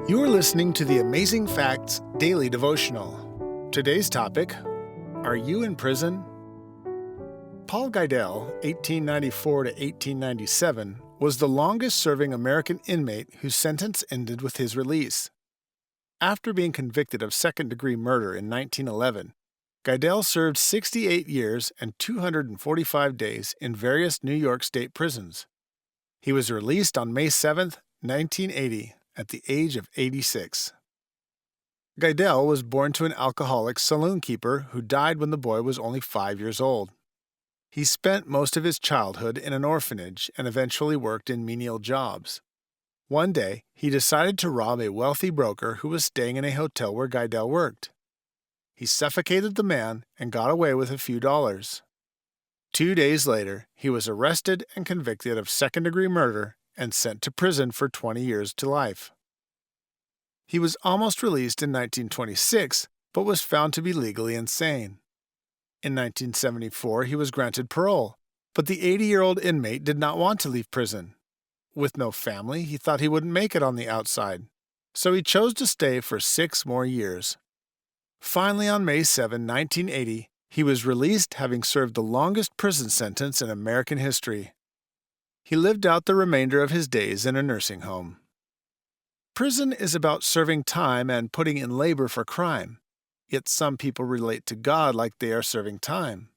You are listening to the Amazing Facts Daily Devotional. Today's topic, Are you in prison? Paul Geidel, 1894 to 1897, was the longest-serving American inmate whose sentence ended with his release. After being convicted of second-degree murder in 1911, Geidel served 68 years and 245 days in various New York State prisons. He was released on May 7, 1980, at the age of 86. Geidel was born to an alcoholic saloon keeper who died when the boy was only 5 years old. He spent most of his childhood in an orphanage and eventually worked in menial jobs. One day, he decided to rob a wealthy broker who was staying in a hotel where Geidel worked. He suffocated the man and got away with a few dollars. 2 days later, he was arrested and convicted of second-degree murder and sent to prison for 20 years to life. He was almost released in 1926, but was found to be legally insane. In 1974, he was granted parole, but the 80-year-old inmate did not want to leave prison. With no family, he thought he wouldn't make it on the outside, so he chose to stay for 6 more years. Finally, on May 7, 1980, he was released, having served the longest prison sentence in American history. He lived out the remainder of his days in a nursing home. Prison is about serving time and putting in labor for crime, yet some people relate to God like they are serving time.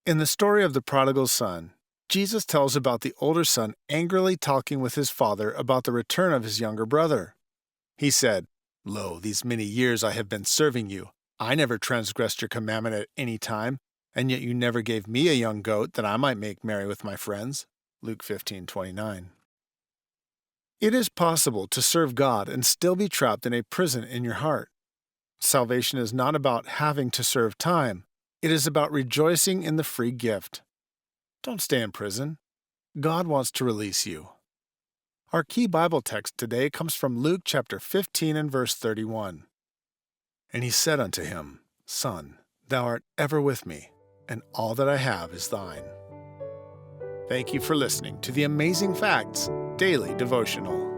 In the story of the prodigal son, Jesus tells about the older son angrily talking with his father about the return of his younger brother. He said, "Lo, these many years I have been serving you. I never transgressed your commandment at any time, and yet you never gave me a young goat that I might make merry with my friends." Luke 15:29. It is possible to serve God and still be trapped in a prison in your heart. Salvation is not about having to serve time. It is about rejoicing in the free gift. Don't stay in prison. God wants to release you. Our key Bible text today comes from Luke chapter 15 and verse 31. And he said unto him, Son, thou art ever with me, and all that I have is thine. Thank you for listening to the Amazing Facts Daily Devotional.